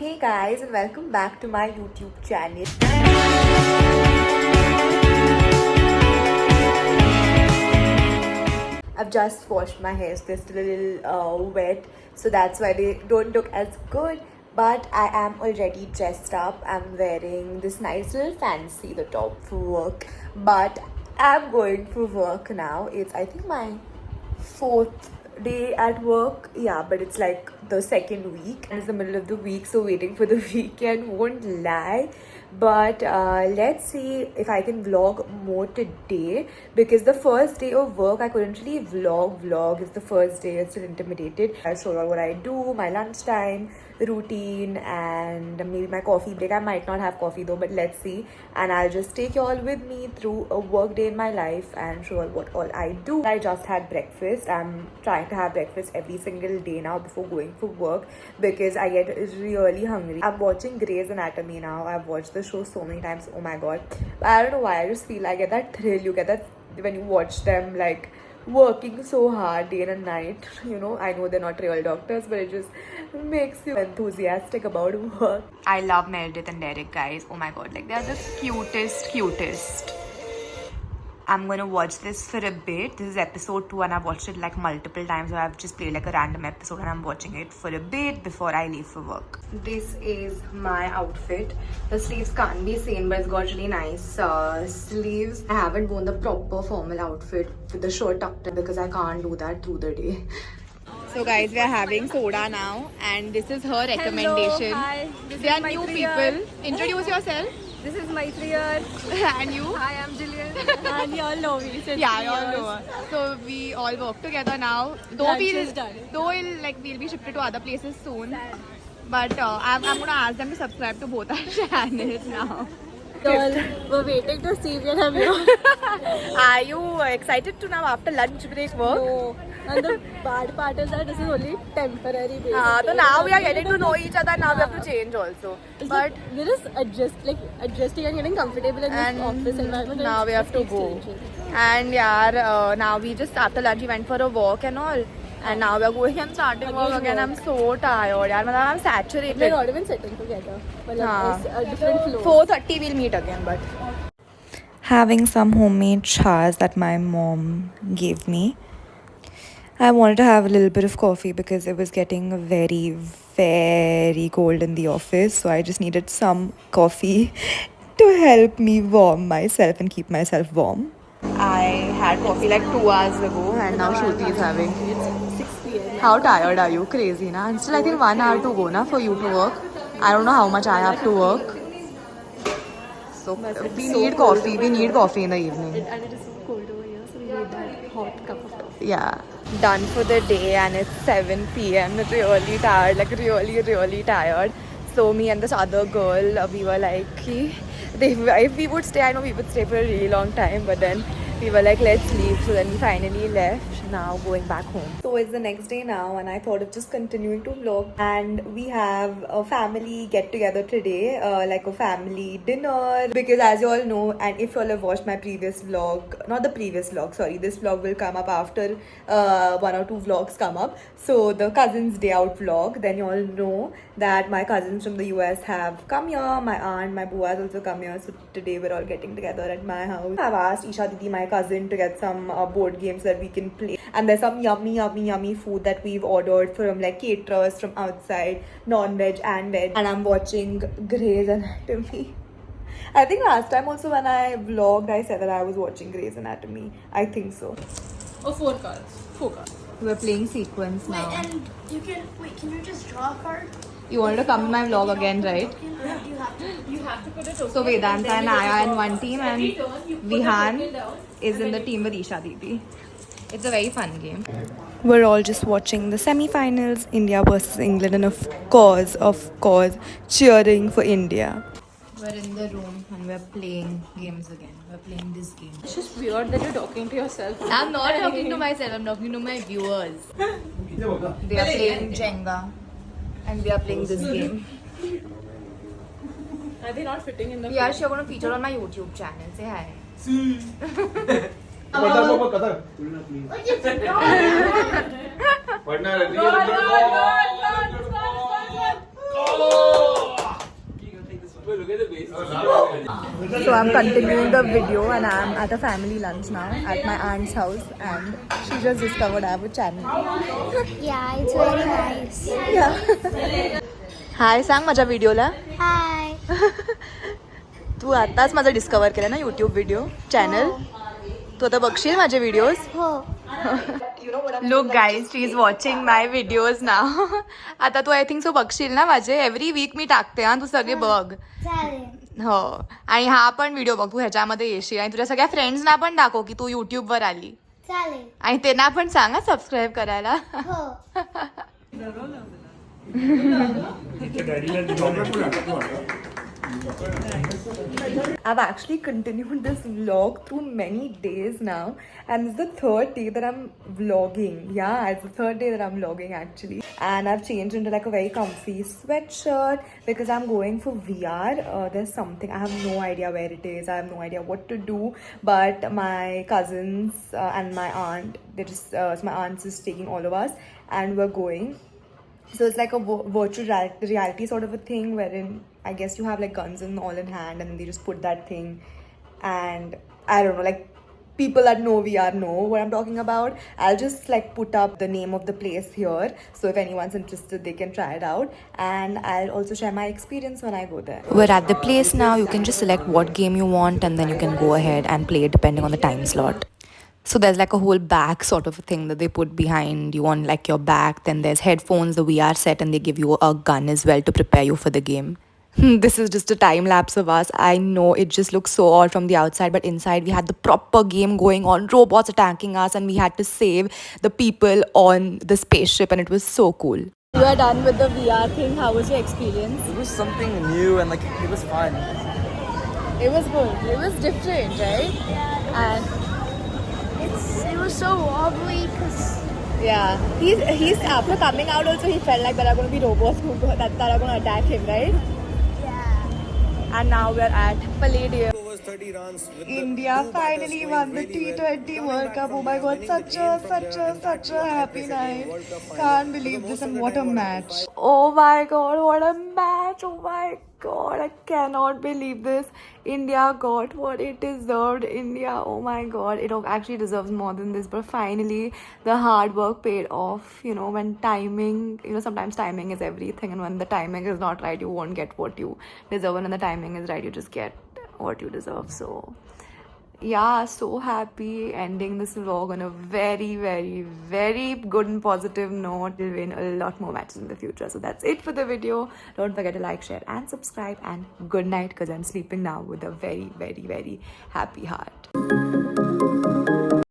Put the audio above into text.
Hey guys, and welcome back to my YouTube channel. I've just washed my hair, so they're still a little wet, so that's why they don't look as good. But I am already dressed up. I'm wearing this nice little fancy the top for work, but I'm going for work now. It's I think my fourth day at work, yeah, but it's like the second week and it's the middle of the week, so waiting for the weekend, won't lie. But let's see if I can vlog more today, because the first day of work I couldn't really vlog. It's the first day, it's still intimidated. I'll show you what I do, my lunchtime routine, and maybe my coffee break. I might not have coffee though, but let's see. And I'll just take you all with me through a work day in my life and show you what all I do. I just had breakfast. I'm trying to have breakfast every single day now before going for work, because I get really hungry. I'm watching Grey's Anatomy now. I've watched the show so many times, oh my god. But I don't know why, I just feel I get that thrill. You get that when you watch them like working so hard day and night. I know they're not real doctors, but it just makes you enthusiastic about work. I love Meredith and Derek, guys. Oh my god, like they're the cutest. I'm gonna watch this for a bit. This is episode 2 and I've watched it like multiple times. So I've just played like a random episode and I'm watching it for a bit before I leave for work. This is my outfit. The sleeves can't be seen, but it's got really nice sleeves. I haven't worn the proper formal outfit with the shirt tucked in because I can't do that through the day. So guys, we are having soda now and this is her recommendation. Hello, hi. They are new people. Introduce yourself. This is Maitri here. And you? Hi, I'm Jillian. And you all know me. Yeah, you all know us. So we all work together now. Though we'll be shifted to other places soon. But I'm gonna ask them to subscribe to both our channels now. We're waiting to see if we have you. Are you excited to now after lunch break work? No. And the bad part is that this is only temporary basis. So now we are getting to know each other. Now we have to change also. But we're just adjusting and getting comfortable in this office environment. Now we have to go. And now we just after lunch we went for a walk and all. And now we are going and starting work again. I'm so tired. I'm saturated. We're not even sitting together. It's a different floor. 4:30 we'll meet again, but having some homemade chas that my mom gave me. I wanted to have a little bit of coffee because it was getting very cold in the office. So I just needed some coffee to help me warm myself and keep myself warm. I had coffee like 2 hours ago and now Shruti is having. It's 6 p.m. How tired are you? Crazy, na? And still I think 1 hour to go na for you to work. I don't know how much I have to work. So we need coffee. We need coffee in the evening. And it is so cold over here, so we need that hot cup of coffee. Yeah. Done for the day and it's 7 p.m. Really tired, like really tired. So me and this other girl, we were like, if we would stay, I know we would stay for a really long time, but then we were like, let's leave. So then we finally left. Now going back home. So it's the next day now and I thought of just continuing to vlog, and we have a family get together today, like a family dinner, because as you all know, and if you all have watched my previous vlog, not the previous vlog, sorry, this vlog will come up after 1 or 2 vlogs come up. So the cousins day out vlog, then you all know that my cousins from the US have come here. My aunt, my bua has also come here. So today we're all getting together at my house. I've asked Isha Didi, my cousin, to get some board games that we can play. And there's some yummy food that we've ordered from like caterers from outside, non-veg and veg. And I'm watching Grey's Anatomy. I think last time also when I vlogged, I said that I was watching Grey's Anatomy. I think so. Oh, 4 cards. 4 cards. We're playing sequence now. Can you just draw a card? You wanted to come in my vlog again, right? You have to put a token. So Vedanta and Aya in one team and Vihan is in the team with Isha Didi. It's a very fun game. We're all just watching the semi-finals, India versus England, and of course, cheering for India. We're in the room and we're playing games again. We're playing this game. It's just weird that you're talking to yourself. I'm not talking to myself, I'm talking to my viewers. They are playing Jenga and we are playing this game. Are they not fitting in the Yeah, you're going to feature on my YouTube channel. Say hi. Go! So I'm continuing the video and I'm at a family lunch now at my aunt's house and she just discovered I have a channel. Yeah, it's very nice. Yeah. हाय सांग माझ्या व्हिडिओला. Hi. तू आताच माझं discover केलं ना YouTube video channel. तू आता बघशील माझे व्हिडिओज. हो. Look guys she is watching my videos now. आता तू आय थिंक सो बघशील ना माझे एव्हरी वीक मी टाकते हा तू सगळे बघ. चालेल. हो आणि हा पण व्हिडिओ बघ तू ह्याच्यामध्ये येशील आणि तुझ्या सगळ्या फ्रेंड्सना पण दाखव की तू युट्यूबवर आली चालेल. आणि त्यांना पण सांग सबस्क्राईब करायला. हो. I've actually continued this vlog through many days now and this is the third day that I'm vlogging. Yeah, it's the third day that I'm vlogging actually. And I've changed into like a very comfy sweatshirt because I'm going for VR. There's something, I have no idea where it is. I have no idea what to do. But my cousins and my aunt, my aunt's is taking all of us and we're going. So it's like a virtual reality sort of a thing wherein I guess you have like guns and all in hand and they just put that thing and I don't know, like people that know VR know what I'm talking about. I'll just like put up the name of the place here so if anyone's interested they can try it out and I'll also share my experience when I go there. We're at the place now. You can just select what game you want and then you can go ahead and play it depending on the time slot. So there's like a whole back sort of a thing that they put behind you on like your back. Then there's headphones, the VR set, and they give you a gun as well to prepare you for the game. This is just a time lapse of us. I know it just looks so odd from the outside, but inside we had the proper game going on, robots attacking us, and we had to save the people on the spaceship, and it was so cool. You are done with the VR thing. How was your experience? It was something new and like it was fun. It was good. It was different, right? And It was so wobbly because yeah, he's after coming out also he felt like there are going to be robots that are going to attack him, right? yeah. And now we're at Palladium. Overs 30 runs. With India finally won the T20 World Cup. Oh my god, such a happy night. Can't believe this and what a match. Oh my god, what a match. Oh my god, I cannot believe this. India got what it deserved. India, oh my god, it actually deserves more than this. But finally, the hard work paid off. You know, when timing, sometimes timing is everything. And when the timing is not right, you won't get what you deserve. And when the timing is right, you just get what you deserve. So yeah, so happy ending this vlog on a very, very, very good and positive note. We'll win a lot more matches in the future. So that's it for the video. Don't forget to like, share and subscribe and good night because I'm sleeping now with a very, very, very happy heart.